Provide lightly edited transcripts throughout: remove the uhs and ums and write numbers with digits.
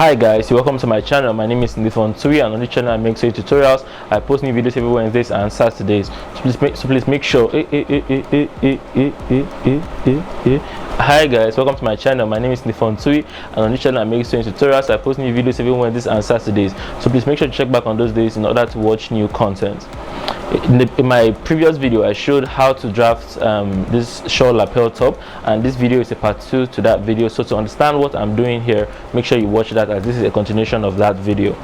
Hi guys, welcome to my channel. My name is Ndifon Ntui, and on this channel I make tutorials. I post new videos every Wednesdays and Saturdays. So please make sure. Hi guys, welcome to my channel. My name is Ndifon Ntui, and on this channel I make tutorials. I post new videos every Wednesdays and Saturdays. So please make sure to check back on those days in order to watch new content. In my previous video, I showed how to draft this shawl lapel top, and this video is a part 2 to that video. So to understand what I'm doing here, make sure you watch that, as this is a continuation of that video.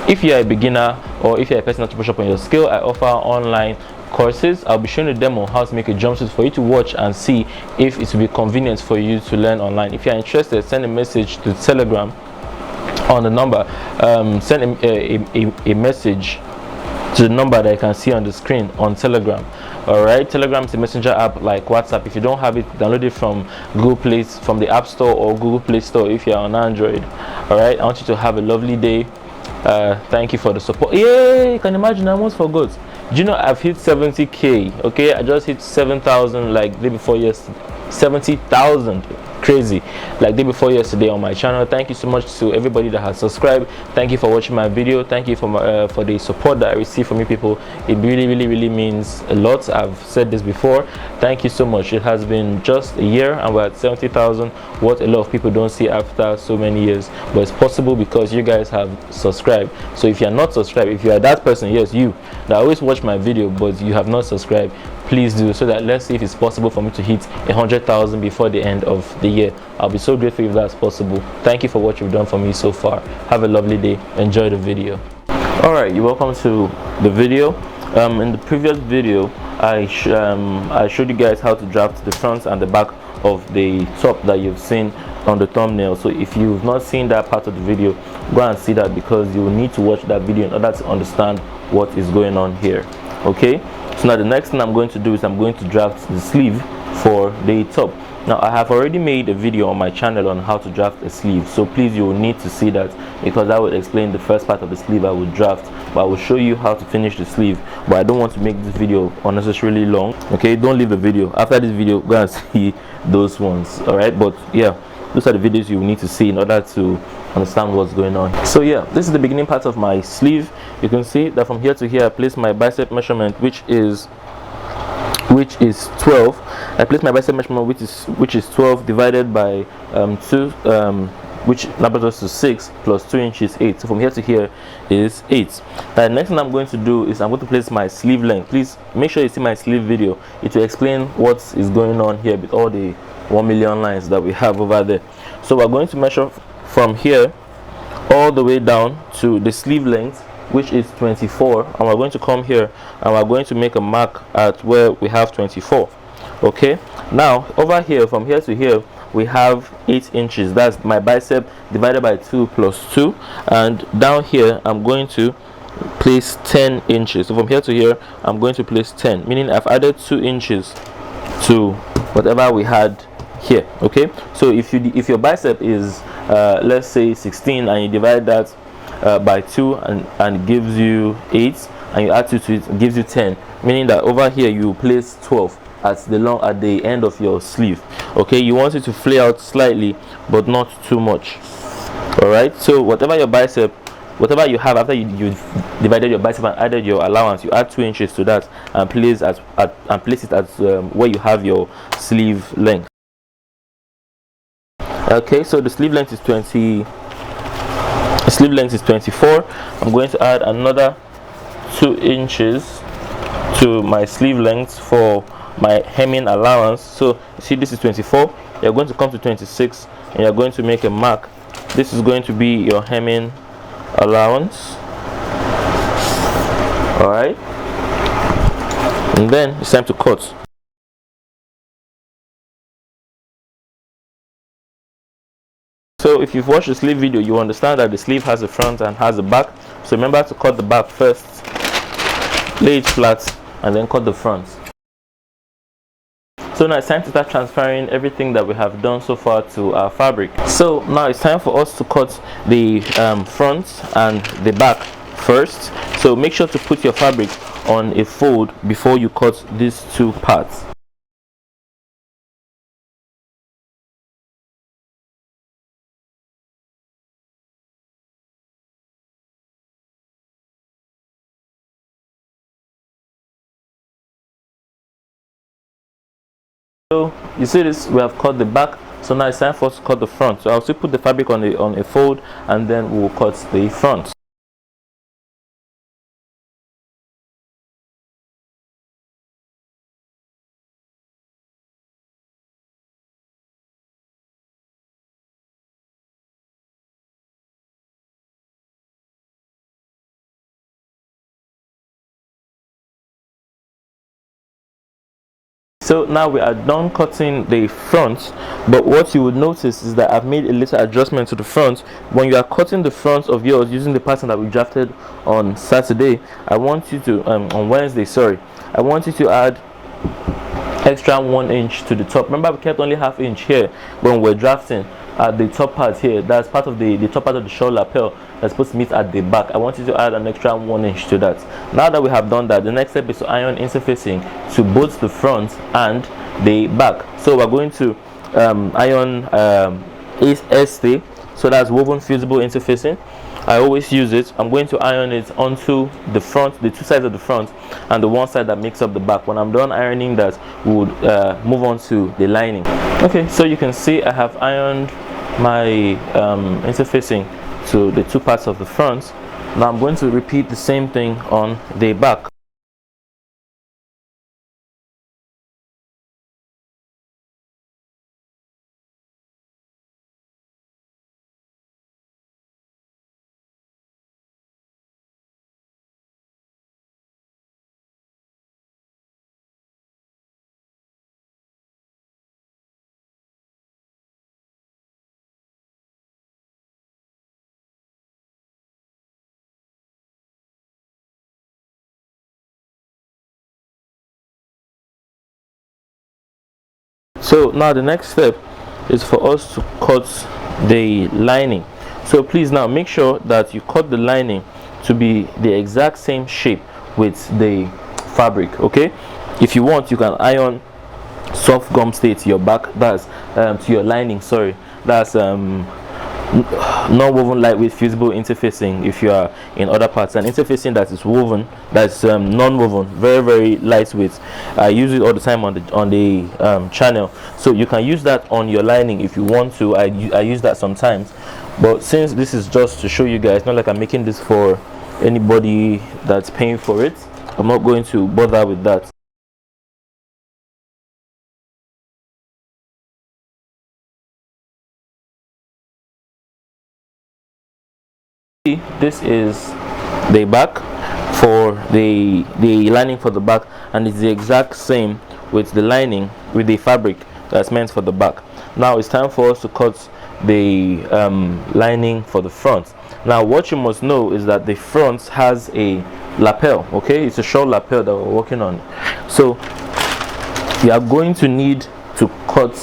If you're a beginner or if you're a person to push up on your skill, I offer online courses. I'll be showing a demo on how to make a jumpsuit for you to watch and see if it will be convenient for you to learn online. If you're interested, send a message to Telegram on the number. Send a message to the number that you can see on the screen on Telegram. Alright, Telegram is a messenger app like WhatsApp. If you don't have it, download it from from the App Store or Google Play Store if you're on Android. Alright, I want you to have a lovely day. Thank you for the support. Yay! You can imagine, I almost forgot. Do you know I've hit 70k? Okay, I just hit 7,000 like day before yesterday. 70,000, crazy, like day before yesterday on my channel. Thank you so much to everybody that has subscribed. Thank you for watching my video. Thank you for the support that I receive from you people. It really means a lot. I've said this before. Thank you so much. It has been just a year and we're at 70,000. What a lot of people don't see after so many years, but it's possible because you guys have subscribed. So if you're not subscribed, if you are that person, yes, you that always watch my video but you have not subscribed, please do, so that let's see if it's possible for me to hit 100,000 before the end of the year. I'll be so grateful if that's possible. Thank you for what you've done for me so far. Have a lovely day. Enjoy the video. Alright, you're welcome to the video. In the previous video I showed you guys how to draft the front and the back of the top that you've seen on the thumbnail. So if you've not seen that part of the video, go and see that, because you will need to watch that video in order to understand what is going on here. Okay, so now the next thing I'm going to do is I'm going to draft the sleeve for the top. Now I have already made a video on my channel on how to draft a sleeve, so please, you will need to see that, because I will explain the first part of the sleeve I will draft, but I will show you how to finish the sleeve. But I don't want to make this video unnecessarily long. Okay, don't leave the video. After this video, go and see those ones. All right, but yeah, those are the videos you will need to see in order to understand what's going on. So yeah, this is the beginning part of my sleeve. You can see that from here to here I place my bicep measurement, which is 12. I place my bicep measurement which is 12 divided by 2, which numbers us to 6 plus 2 inches, 8. So from here to here is 8. The next thing I'm going to do is I'm going to place my sleeve length. Please make sure you see my sleeve video. It will explain what is going on here with all the 1 million lines that we have over there. So we're going to measure from here all the way down to the sleeve length, which is 24, and we're going to come here and we're going to make a mark at where we have 24. Okay, now over here, from here to here, we have 8 inches. That's my bicep divided by 2 plus 2, and down here I'm going to place 10 inches. So from here to here I'm going to place 10, meaning I've added 2 inches to whatever we had here. Okay, so if your bicep is let's say 16, and you divide that by 2 and it gives you 8, and you add 2 to it, it gives you 10, meaning that over here you place 12 at the end of your sleeve. Okay, you want it to flare out slightly but not too much. All right, so whatever you have after you divided your bicep and added your allowance, you add 2 inches to that and place it at where you have your sleeve length. Okay, so the sleeve length is 20. The sleeve length is 24. I'm going to add another 2 inches to my sleeve length for my hemming allowance. So you see, this is 24. You're going to come to 26 and you're going to make a mark. This is going to be your hemming allowance. All right, and then it's time to cut. So if you've watched the sleeve video, you understand that the sleeve has a front and has a back. So remember to cut the back first, lay it flat, and then cut the front. So now it's time to start transferring everything that we have done so far to our fabric. So now it's time for us to cut the front and the back first. So make sure to put your fabric on a fold before you cut these two parts. So you see this, we have cut the back, so now it's time for us to cut the front. So I'll still put the fabric on a fold, and then we'll cut the front. So now we are done cutting the front, but what you would notice is that I've made a little adjustment to the front. When you are cutting the front of yours using the pattern that we drafted on Saturday, I want you to on Wednesday, sorry, I want you to add extra 1 inch to the top. Remember, we kept only ½ inch here when we're drafting at the top part here. That's part of the top part of the shawl lapel that's supposed to meet at the back. I want you to add an extra 1 inch to that. Now that we have done that, the next step is to iron interfacing to both the front and the back. So we're going to iron ST, so that's woven fusible interfacing. I always use it. I'm going to iron it onto the front, the two sides of the front, and the one side that makes up the back. When I'm done ironing that, we would move on to the lining. Okay, so you can see I have ironed my interfacing to the two parts of the front. Now I'm going to repeat the same thing on the back. So now the next step is for us to cut the lining. So please now make sure that you cut the lining to be the exact same shape with the fabric. Okay, if you want, you can iron soft gum stay to your back, that's to your lining, sorry, that's non-woven lightweight fusible interfacing if you are in other parts, and interfacing that is woven, that's non-woven, very lightweight. I use it all the time on the channel, so you can use that on your lining if you want to. I use that sometimes, but since this is just to show you guys, not like I'm making this for anybody that's paying for it, I'm not going to bother with that. This is the back for the lining for the back, and it's the exact same with the lining with the fabric that's meant for the back. Now it's time for us to cut the lining for the front. Now what you must know is that the front has a lapel. Okay, it's a shawl lapel that we're working on, so you are going to need to cut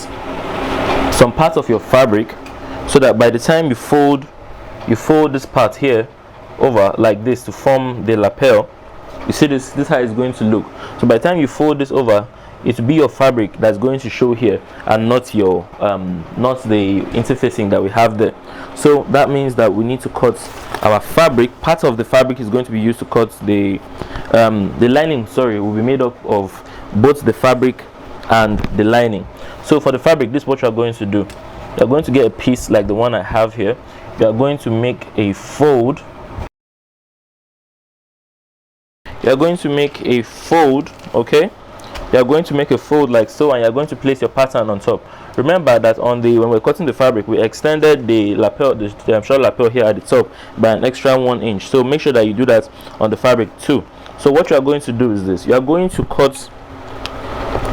some part of your fabric so that by the time you fold this part here over like this to form the lapel. You see this is how it's going to look. So by the time you fold this over, it will be your fabric that's going to show here, and not your not the interfacing that we have there. So that means that we need to cut our fabric. Part of the fabric is going to be used to cut the lining, sorry, will be made up of both the fabric and the lining. So for the fabric, this is what you're going to do. You're going to get a piece like the one I have here. You are going to make a fold. You are going to make a fold, okay? You are going to make a fold like so, and you are going to place your pattern on top. Remember that when we're cutting the fabric, we extended the lapel, the shawl lapel here at the top by an extra 1 inch. So make sure that you do that on the fabric too. So what you are going to do is this: you are going to cut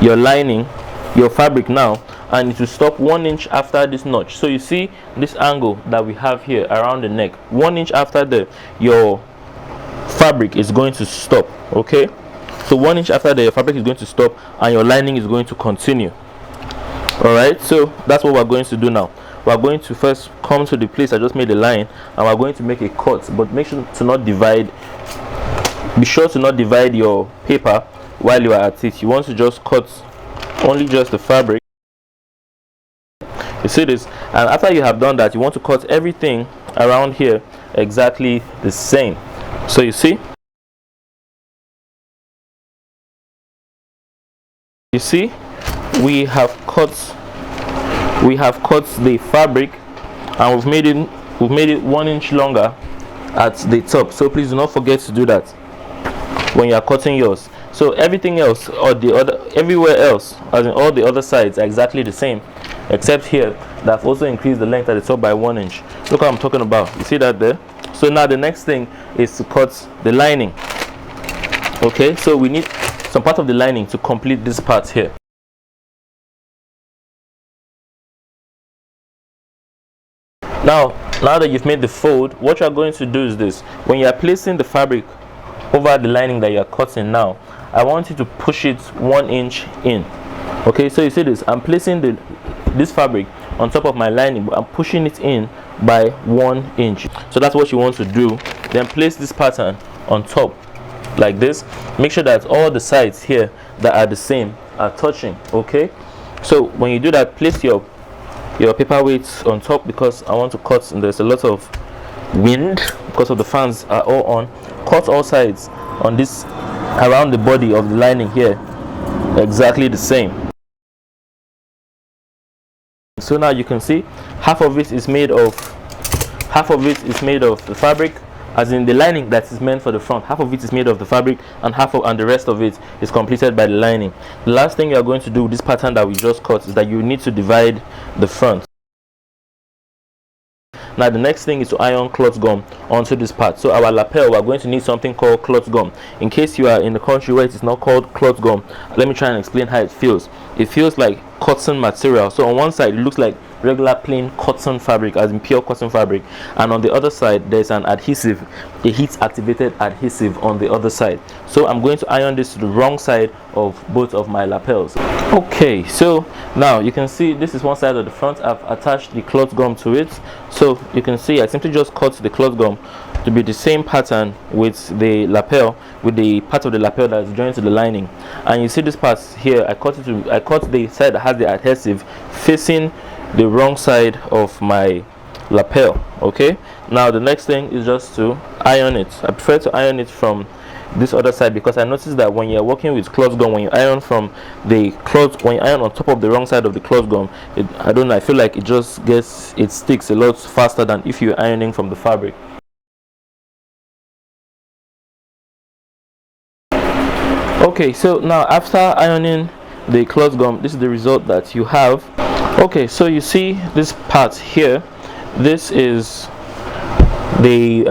your lining, your fabric now, and it will stop 1 inch after this notch. So you see this angle that we have here around the neck, 1 inch after your fabric is going to stop. Okay, so 1 inch after the fabric is going to stop, and your lining is going to continue. All right, so that's what we're going to do now. We're going to first come to the place I just made a line, and we're going to make a cut, but make sure to not divide. Be sure to not divide your paper while you are at it. You want to just cut only just the fabric. You see this, and after you have done that, you want to cut everything around here exactly the same. So you see, we have cut the fabric, and we've made it 1 inch longer at the top. So please do not forget to do that when you are cutting yours. So everything else, or everywhere else, as in all the other sides, are exactly the same, except here that I've also increased the length at the top by 1 inch. Look what I'm talking about. You see that there? So now the next thing is to cut the lining. Okay, so we need some part of the lining to complete this part here. Now that you've made the fold, what you are going to do is this. When you are placing the fabric over the lining that you are cutting now, I want you to push it 1 inch in. Okay, so you see this, I'm placing this fabric on top of my lining, but I'm pushing it in by 1 inch. So that's what you want to do. Then place this pattern on top like this. Make sure that all the sides here that are the same are touching. Okay, so when you do that, place your paperweights on top, because I want to cut, and there's a lot of wind because of the fans are all on. Cut all sides on this, around the body of the lining here, exactly the same. So now you can see half of it is made of the fabric, as in the lining that is meant for the front. Half of it is made of the fabric, and the rest of it is completed by the lining. The last thing you are going to do with this pattern that we just cut is that you need to divide the front. Now the next thing is to iron cloth gum onto this part. So our lapel, we are going to need something called cloth gum. In case you are in the country where it is not called cloth gum, let me try and explain how it feels. It feels like cotton material. So on one side it looks like regular plain cotton fabric, as in pure cotton fabric, and on the other side there's an adhesive, a heat activated adhesive on the other side. So I'm going to iron this to the wrong side of both of my lapels. Okay, so now you can see this is one side of the front. I've attached the cloth gum to it, so you can see I simply just cut the cloth gum to be the same pattern with the lapel, with the part of the lapel that is joined to the lining. And you see this part here, I cut the side that has the adhesive facing the wrong side of my lapel. Okay, now the next thing is just to iron it. I prefer to iron it from this other side, because I noticed that when you're working with cloth gum, when you iron from the cloth, when you iron on top of the wrong side of the cloth gum, I feel like it sticks a lot faster than if you're ironing from the fabric. Okay, so now after ironing the cloth gum, this is the result that you have. Okay, so you see this part here, this is the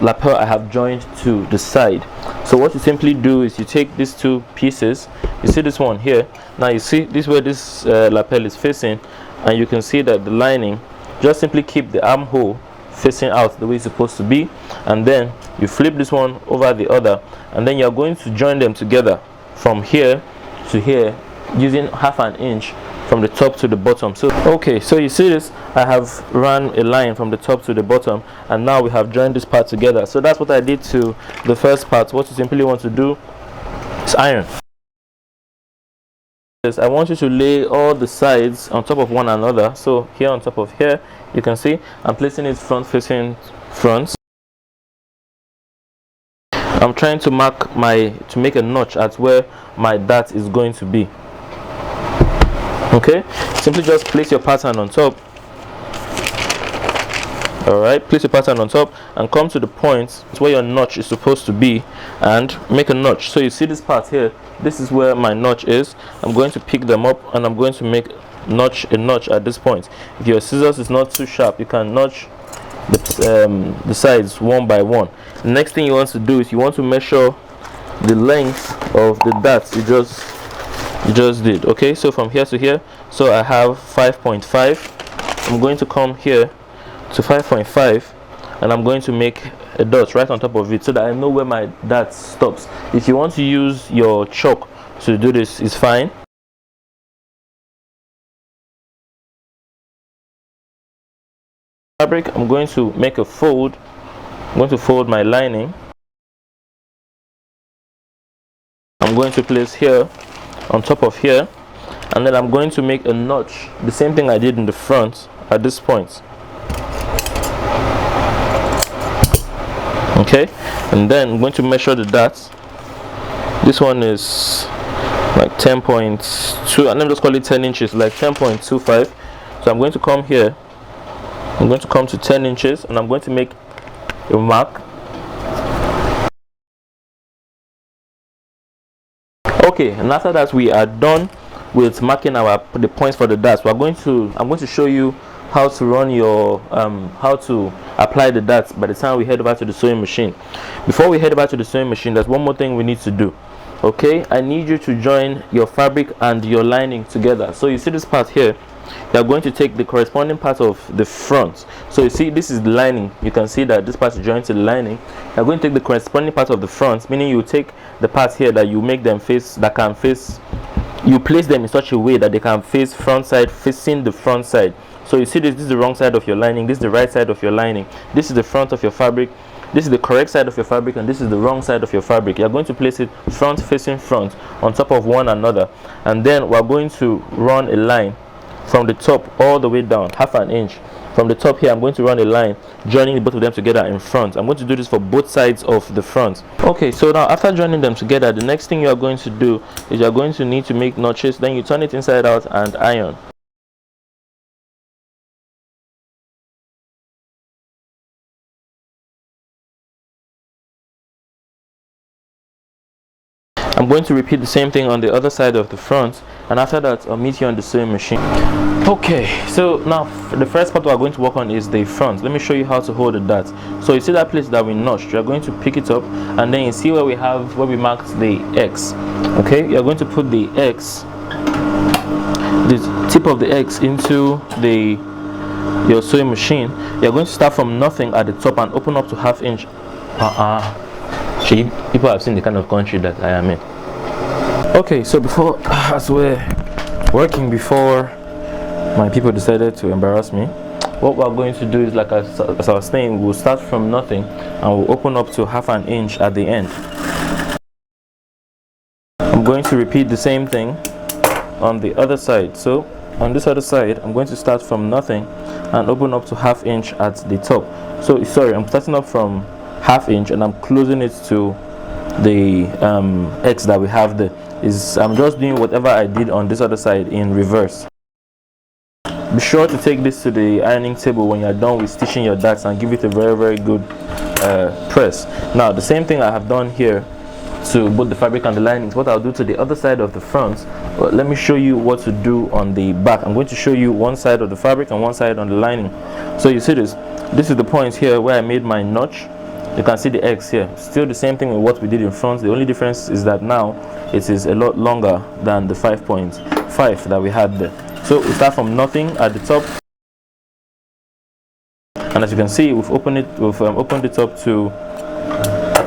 lapel I have joined to the side. So what you simply do is you take these two pieces, you see this one here, now you see this where this lapel is facing, and you can see that the lining, just simply keep the armhole facing out the way it's supposed to be, and then you flip this one over the other, and then you're going to join them together from here to here using ½ an inch from the top to the bottom. So okay, so you see this, I have run a line from the top to the bottom, and now we have joined this part together. So that's what I did to the first part. What you simply want to do is iron. I want you to lay all the sides on top of one another. So here on top of here, you can see I'm placing it front facing front. I'm trying to make a notch at where my dart is going to be. Okay, simply just place your pattern on top. All right, place your pattern on top and come to the point where your notch is supposed to be and make a notch. So you see this part here, this is where my notch is. I'm going to pick them up and I'm going to make a notch at this point. If your scissors is not too sharp, you can notch the sides one by one. The next thing you want to do is you want to measure the length of the dart you just did. Okay, so from here to here, so I have 5.5. I'm going to come here to 5.5 and I'm going to make a dot right on top of it so that I know where my dart stops. If you want to use your chalk to do this, is fine. Fabric, I'm going to make a fold. I'm going to fold my lining. I'm going to place here on top of here, and then I'm going to make a notch, the same thing I did in the front at this point. Okay, and then I'm going to measure the darts. This one is like 10.2 2, and let me just call it 10 inches, like 10.25. So I'm going to come here, I'm going to come to 10 inches, and I'm going to make a mark. Okay, and after that we are done with marking the points for the darts. I'm going to show you how to run your how to apply the darts by the time we head over to the sewing machine. Before we head over to the sewing machine, there's one more thing we need to do. Okay, I need you to join your fabric and your lining together. So you see this part here, you are going to take the corresponding part of the front. So you see this is the lining, you can see that this part is joined to the lining. You are going to take the corresponding part of the front, meaning you take the parts here that you make them face, that can face, you place them in such a way that they can face front side, facing the front side. So you see this is the wrong side of your lining, this is the right side of your lining, this is the front of your fabric, this is the correct side of your fabric, and this is the wrong side of your fabric. You're going to place it front facing front on top of one another, and then we're going to run a line from the top all the way down, half an inch. From the top here, I'm going to run a line joining both of them together in front. I'm going to do this for both sides of the front. Okay, so now after joining them together, the next thing you are going to do is you're going to need to make notches. Then you turn it inside out and iron. I'm going to repeat the same thing on the other side of the front, and after that I'll meet you on the sewing machine. Okay, so now the first part we're going to work on is the front. Let me show you how to hold the dart. So you see that place that we notched, you're going to pick it up, and then you see where we marked the X. Okay, you're going to put the X, the tip of the X, into your sewing machine. You're going to start from nothing at the top and open up to ½ inch. People have seen the kind of country that I am in. Okay, so before, as we're working, before my people decided to embarrass me, what we're going to do is, like as I was saying, we'll start from nothing and we'll open up to ½ inch at the end. I'm going to repeat the same thing on the other side. So on this other side, I'm going to start from nothing and open up to ½ inch at the top. So sorry, I'm starting up from ½ inch and I'm closing it to the X that we have there. I'm just doing whatever I did on this other side in reverse. Be sure to take this to the ironing table when you're done with stitching your darts and give it a very good press. Now the same thing I have done here to both the fabric and the linings, what I'll do to the other side of the front. Let me show you what to do on the back. I'm going to show you one side of the fabric and one side on the lining. So you see this is the point here where I made my notch. You can see the X here. Still the same thing with what we did in front. The only difference is that now it is a lot longer than the 5.5 that we had there. So we start from nothing at the top, and as you can see, we've opened it up to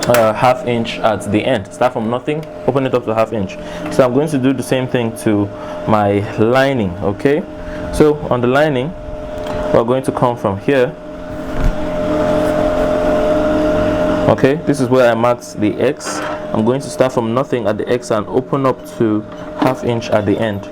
½ inch at the end. Start from nothing, open it up to ½ inch. So I'm going to do the same thing to my lining. Okay, so on the lining, we're going to come from here. Okay, this is where I marked the X. I'm going to start from nothing at the X and open up to ½ inch at the end.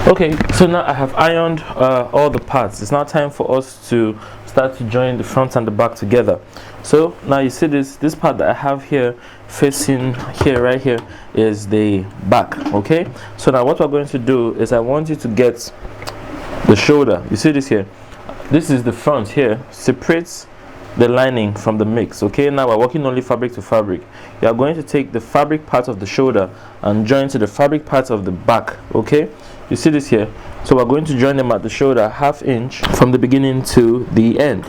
Okay, so now I have ironed all the parts. It's now time for us to start to join the front and the back together. So now you see this part that I have here facing here, right here, is the back. Okay, so now what we're going to do is I want you to get the shoulder. You see this here? This is the front here, separates the lining from the mix. Okay, now we're working only fabric to fabric. You are going to take the fabric part of the shoulder and join to the fabric part of the back. Okay, you see this here? So we're going to join them at the shoulder ½ inch from the beginning to the end.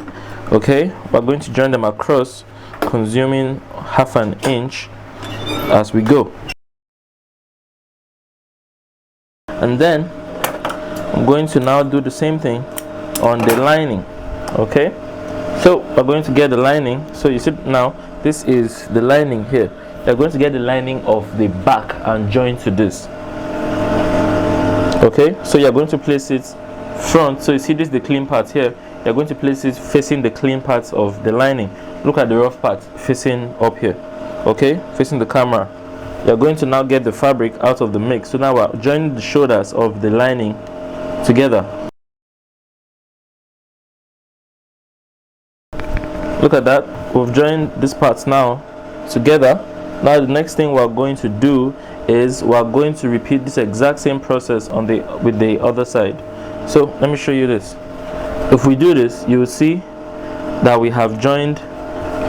Okay, we're going to join them across, consuming ½ inch as we go. And then I'm going to now do the same thing on the lining. Okay, so we're going to get the lining. So you see now, this is the lining here. You're going to get the lining of the back and join to this. Okay, so you're going to place it front. So you see this is the clean part here. You're going to place it facing the clean parts of the lining. Look at the rough part facing up here. Okay, facing the camera. You're going to now get the fabric out of the mix. So now we're joining the shoulders of the lining together. Look at that, we've joined these parts now together. Now the next thing we're going to do is we're going to repeat this exact same process on with the other side. So let me show you this. If we do this, you will see that we have joined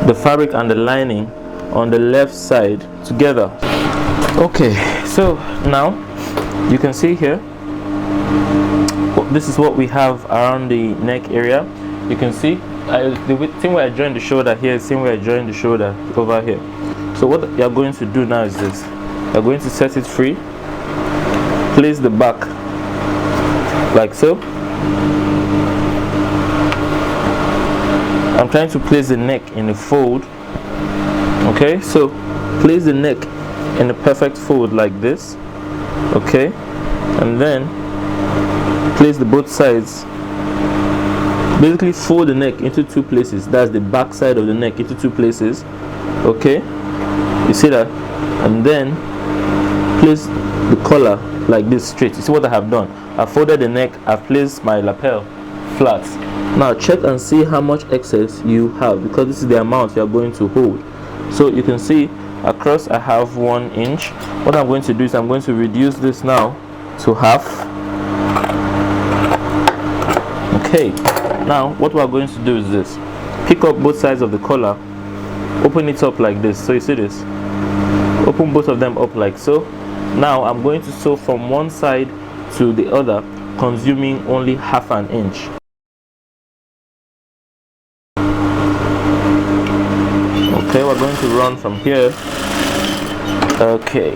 the fabric and the lining on the left side together. Okay, so now you can see here, this is what we have around the neck area. You can see the same way I joined the shoulder here, same way I joined the shoulder over here. So what you're going to do now is this. You're going to set it free, place the back like so. I'm trying to place the neck in a fold. Okay, so place the neck in a perfect fold like this. Okay, and then place the both sides. Basically fold the neck into two places. That's the back side of the neck into two places. Okay, you see that? And then place the collar like this straight. You see what I have done? I folded the neck, I've placed my lapel flat. Now check and see how much excess you have, because this is the amount you are going to hold. So you can see across I have 1 inch. What I'm going to do is I'm going to reduce this now to half. Okay, now what we are going to do is this. Pick up both sides of the collar, open it up like this. So you see this, open both of them up like so. Now I'm going to sew from one side to the other, consuming only half an inch. Okay, we're going to run from here. Okay,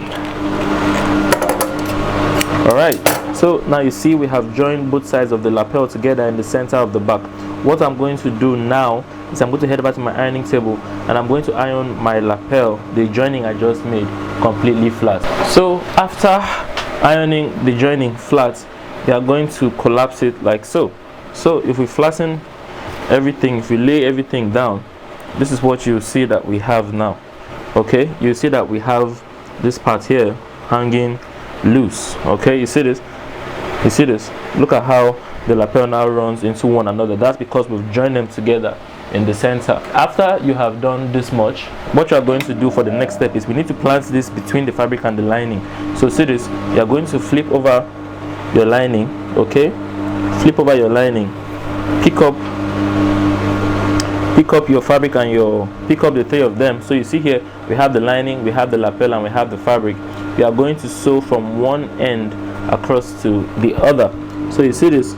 all right, so now you see we have joined both sides of the lapel together in the center of the back. What I'm going to do now is I'm going to head back to my ironing table and I'm going to iron my lapel, the joining I just made, completely flat. So after ironing the joining flat, we are going to collapse it like so. So if we flatten everything, if we lay everything down, this is what you see that we have now. Okay, you see that we have this part here hanging loose. Okay, you see this? You see this? Look at how the lapel now runs into one another. That's because we've joined them together in the center. After you have done this much, what you are going to do for the next step is we need to plant this between the fabric and the lining. So see this, you are going to flip over your lining. Okay, flip over your lining, pick up your fabric and pick up the three of them. So you see here we have the lining, we have the lapel, and we have the fabric. We are going to sew from one end across to the other. So you see this,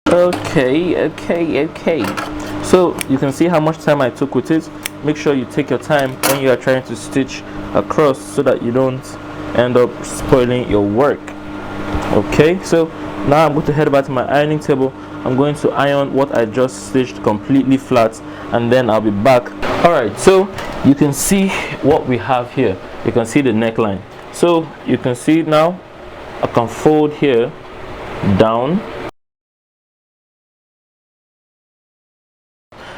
okay. So you can see how much time I took with it. Make sure you take your time when you are trying to stitch across so that you don't end up spoiling your work. Okay, so now I'm going to head back to my ironing table. I'm going to iron what I just stitched completely flat, and then I'll be back. Alright, so you can see what we have here. You can see the neckline. So you can see now I can fold here down.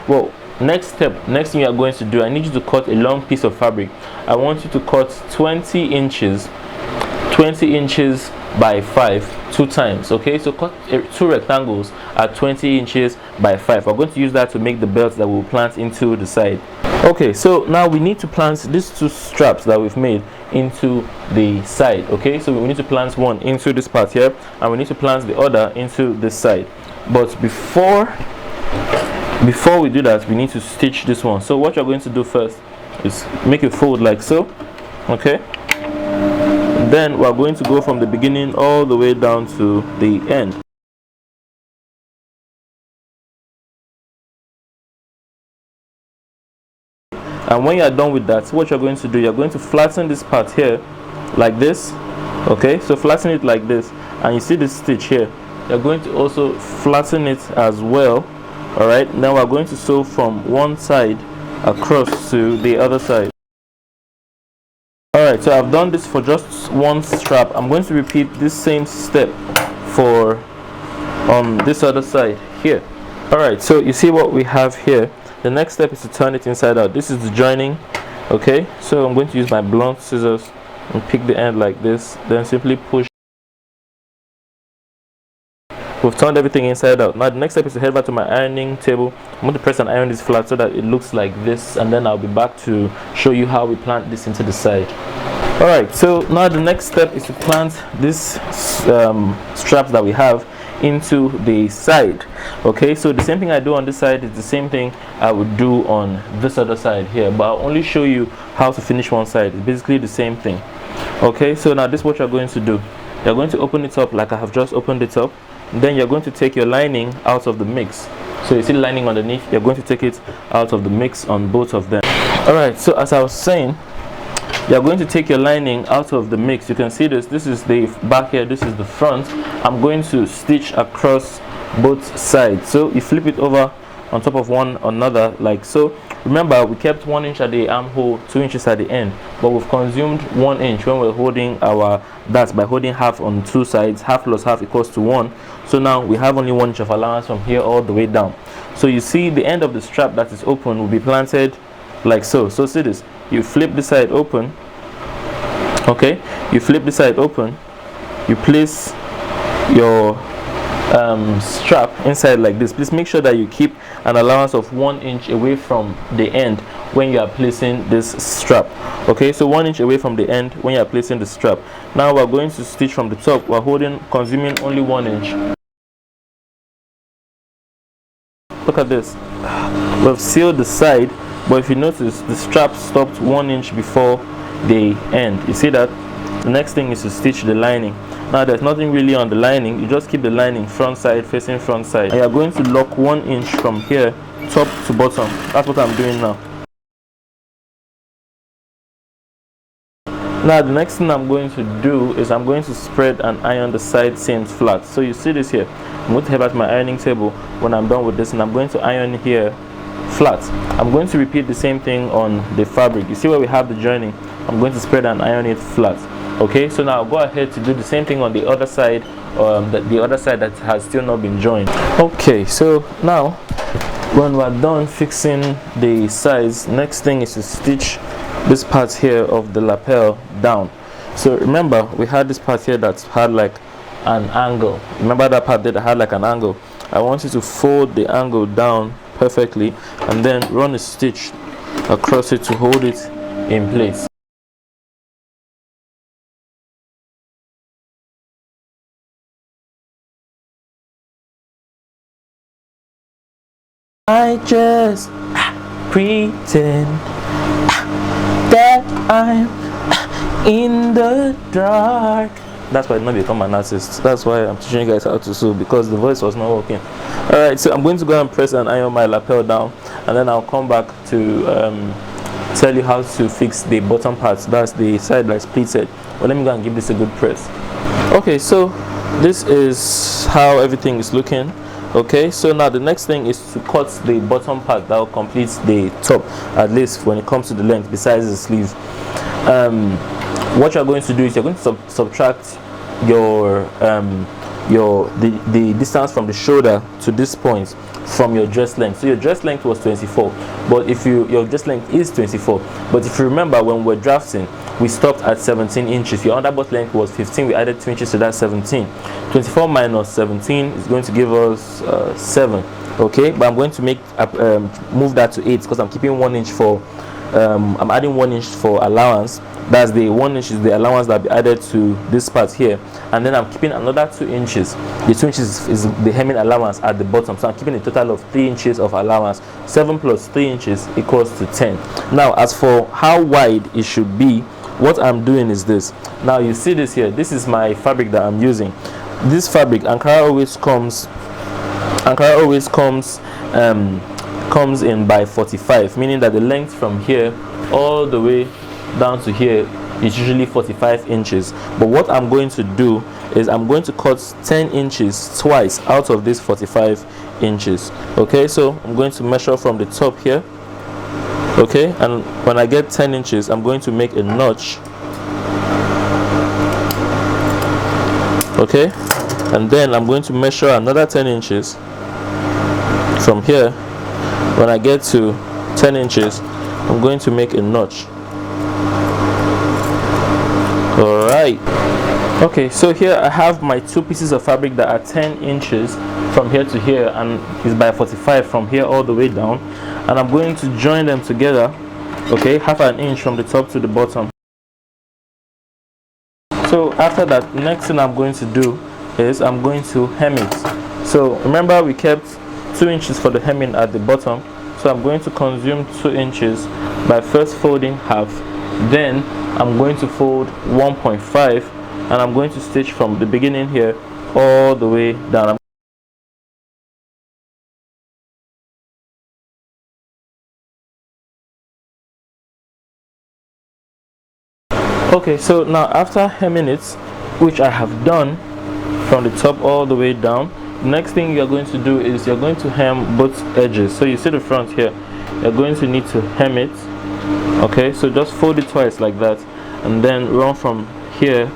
Well, next thing you are going to do, I need you to cut a long piece of fabric. I want you to cut 20 inches by 5 two times. Okay, so cut two rectangles at 20 inches by 5. We're going to use that to make the belt that we'll plant into the side. Okay, so now we need to plant these two straps that we've made into the side. Okay, so we need to plant one into this part here, and we need to plant the other into this side. But before we do that, we need to stitch this one. So what you're going to do first is make a fold like so. Okay, then we're going to go from the beginning all the way down to the end. And when you're done with that, what you're going to do, you're going to flatten this part here like this. Okay, so flatten it like this, and you see this stitch here, you're going to also flatten it as well. All right, now we're going to sew from one side across to the other side. All right, so I've done this for just one strap. I'm going to repeat this same step for this other side here. All right, so you see what we have here. the next step is to turn it inside out. This is the joining. Okay, so I'm going to use my blunt scissors and pick the end like this, then simply push. We've turned everything inside out. Now the next step is to head back to my ironing table. I'm going to press and iron this flat so that it looks like this, and then I'll be back to show you how we plant this into the side. Alright, so now the next step is to plant this straps that we have into the side. Okay, so the same thing I do on this side is the same thing I would do on this other side here, but I'll only show you how to finish one side. It's basically the same thing. Okay, so now this is what you're going to do. You're going to open it up like I have just opened it up. Then you're going to take your lining out of the mix. So you see the lining underneath, you're going to take it out of the mix on both of them. Alright, so as I was saying, you're going to take your lining out of the mix. You can see this is the back here, this is the front. I'm going to stitch across both sides. So you flip it over on top of one another like so. Remember, we kept 1 inch at the armhole, 2 inches at the end, but we've consumed 1 inch when we're holding our darts by holding half on two sides. Half plus half equals to 1. So now we have only 1 inch of allowance from here all the way down. So you see the end of the strap that is open will be planted like so. So see this, you flip this side open. Okay, you flip this side open, you place your strap inside like this. Please make sure that you keep an allowance of 1 inch away from the end when you are placing this strap. Okay, so 1 inch away from the end when you are placing the strap. Now we're going to stitch from the top. We're consuming only 1 inch. Look at this, we've sealed the side, but if you notice, the strap stopped 1 inch before the end. You see that? The next thing is to stitch the lining. Now there's nothing really on the lining, you just keep the lining front side facing front side, and you're going to lock 1 inch from here top to bottom. That's what I'm doing now. Now the next thing I'm going to do is I'm going to spread and iron the side seams flat. So you see this here, I'm going to head back to my ironing table when I'm done with this, and I'm going to iron here flat. I'm going to repeat the same thing on the fabric. You see where we have the joining, I'm going to spread and iron it flat. Okay, so now I'll go ahead to do the same thing on the other side, the other side that has still not been joined. Okay, so now when we're done fixing the sides, next thing is to stitch this part here of the lapel down. So remember, we had this part here that had like an angle. Remember that part there that had like an angle? I want you to fold the angle down perfectly and then run a stitch across it to hold it in place. I just pretend that I'm in the dark. That's why I did not become an artist. That's why I'm teaching you guys how to sew, because the voice was not working. Alright, so I'm going to go and press and iron my lapel down, and then I'll come back to tell you how to fix the bottom part. That's the side that's pleated. But let me go and give this a good press. Okay, so this is how everything is looking. Okay, so now the next thing is to cut the bottom part that will complete the top, at least when it comes to the length besides the sleeve. What you're going to do is you're going to subtract the distance from the shoulder to this point from your dress length. So your dress length was 24, but if your dress length is 24, but if you remember when we're drafting, we stopped at 17 inches. Your underbutt length was 15, we added 2 inches to that 17. 24 minus 17 is going to give us 7. Okay, but I'm going to make move that to 8 because I'm keeping 1 inch for I'm adding 1 inch for allowance. That's the 1 inch is the allowance that will be added to this part here, and then I'm keeping another 2 inches. The 2 inches is the hemming allowance at the bottom, so I'm keeping a total of 3 inches of allowance. 7 plus 3 inches equals to 10. Now as for how wide it should be, what I'm doing is this. Now you see this here, this is my fabric that I'm using. This fabric, Ankara always comes in by 45, meaning that the length from here all the way down to here is usually 45 inches. But what I'm going to do is I'm going to cut 10 inches twice out of this 45 inches. Okay, so I'm going to measure from the top here. Okay, and when I get 10 inches, I'm going to make a notch. Okay, and then I'm going to measure another 10 inches from here when I get to 10 inches, I'm going to make a notch. Alright. Okay, so here I have my two pieces of fabric that are 10 inches from here to here, and is by 45 from here all the way down, and I'm going to join them together, okay, half an inch from the top to the bottom. So after that, next thing I'm going to do is I'm going to hem it. So remember, we kept 2 inches for the hemming at the bottom, so I'm going to consume 2 inches by first folding half, then I'm going to fold 1.5, and I'm going to stitch from the beginning here all the way down. Okay, so now after hemming it, which I have done from the top all the way down, the next thing you're going to do is you're going to hem both edges. So you see the front here, you're going to need to hem it. Okay, so just fold it twice like that, and then run from here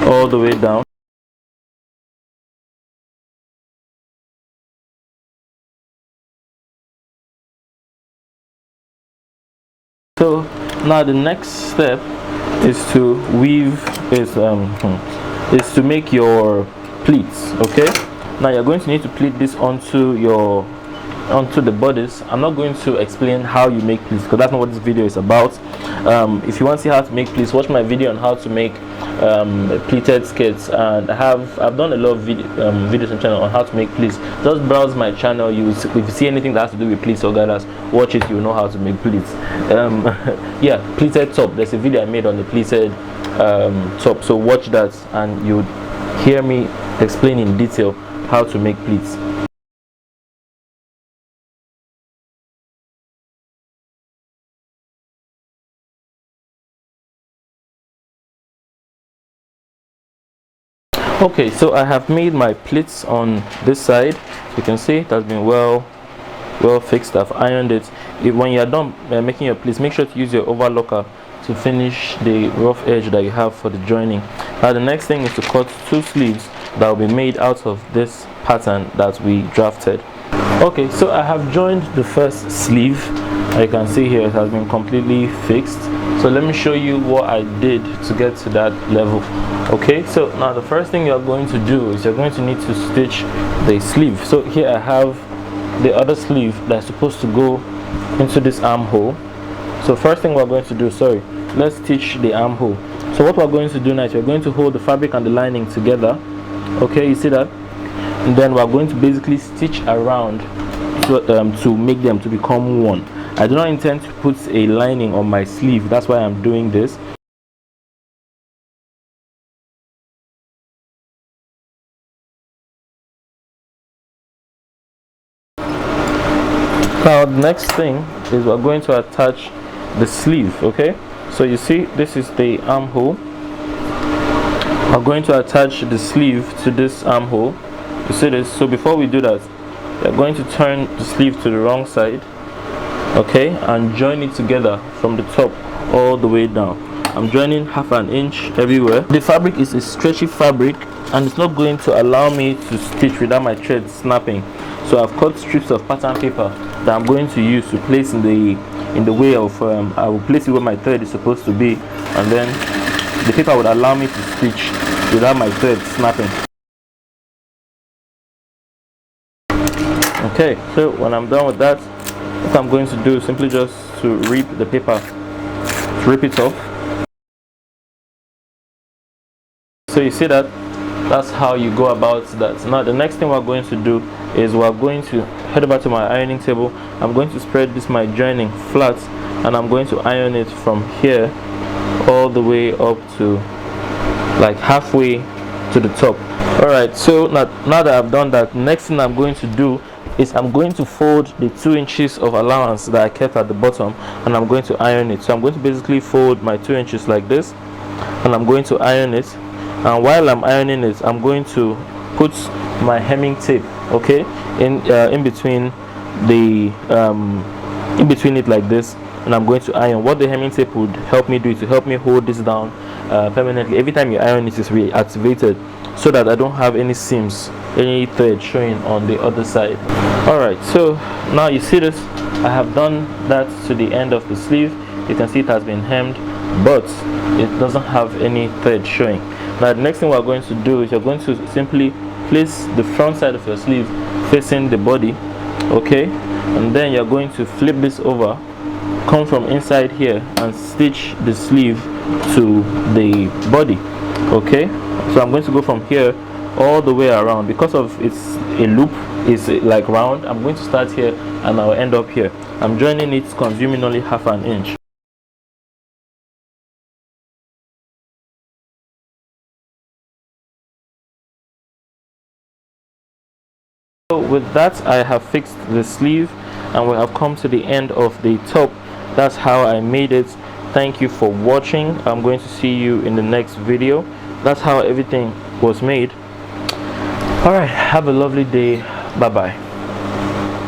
all the way down. So now the next step is to weave, is to make your pleats. Okay, now you're going to need to pleat this onto the bodice. I'm not going to explain how you make pleats because that's not what this video is about. If you want to see how to make pleats, watch my video on how to make pleated skirts, and I've done a lot of videos on channel on how to make pleats. Just browse my channel. If you see anything that has to do with pleats or gathers, watch it. You'll know how to make pleats. Yeah, pleated top, there's a video I made on the pleated top, so watch that and you'll hear me explain in detail how to make pleats. Okay, so I have made my pleats on this side. You can see it has been well fixed. I've ironed it. When you're done making your pleats, make sure to use your overlocker to finish the rough edge that you have for the joining. Now the next thing is to cut 2 sleeves that will be made out of this pattern that we drafted. Okay, so I have joined the first sleeve. You can see here it has been completely fixed. So let me show you what I did to get to that level. Okay, so now the first thing you're going to do is you're going to need to stitch the sleeve. So here I have the other sleeve that's supposed to go into this armhole. So first thing we're going to do, let's stitch the armhole. So what we're going to do now is we're going to hold the fabric and the lining together. Okay, you see that? And then we're going to basically stitch around to make them to become one. I do not intend to put a lining on my sleeve, that's why I'm doing this. Now the next thing is we're going to attach the sleeve. Okay, so you see this is the armhole. We're going to attach the sleeve to this armhole. You see this? So before we do that, we're going to turn the sleeve to the wrong side, okay, and join it together from the top all the way down. I'm joining half an inch everywhere. The fabric is a stretchy fabric and it's not going to allow me to stitch without my thread snapping. So I've cut strips of pattern paper that I'm going to use to place in the way of I will place it where my thread is supposed to be, and then the paper would allow me to stitch without my thread snapping. Okay, so when I'm done with that, what I'm going to do is simply just to rip the paper, to rip it off. So you see that? That's how you go about that. Now the next thing we're going to do is we're going to head over to my ironing table. I'm going to spread this my joining flat, and I'm going to iron it from here all the way up to like halfway to the top. Alright, so now that I've done that, next thing I'm going to do is I'm going to fold the 2 inches of allowance that I kept at the bottom, and I'm going to iron it. So I'm going to basically fold my 2 inches like this, and I'm going to iron it. And while I'm ironing it, I'm going to put my hemming tape, okay, in between the in between it like this, and I'm going to iron. What the hemming tape would help me do is to help me hold this down permanently. Every time you iron it is reactivated, so that I don't have any seams, any thread showing on the other side. Alright, so now you see this, I have done that to the end of the sleeve. You can see it has been hemmed, but it doesn't have any thread showing. Now the next thing we're going to do is you're going to simply place the front side of your sleeve facing the body, okay, and then you're going to flip this over, come from inside here and stitch the sleeve to the body. Okay, so I'm going to go from here all the way around. Because of it's a loop, it's like round, I'm going to start here and I'll end up here. I'm joining it, consuming only half an inch. So with that, I have fixed the sleeve and we have come to the end of the top. That's how I made it. Thank you for watching. I'm going to see you in the next video. That's how everything was made. All right, have a lovely day. Bye bye.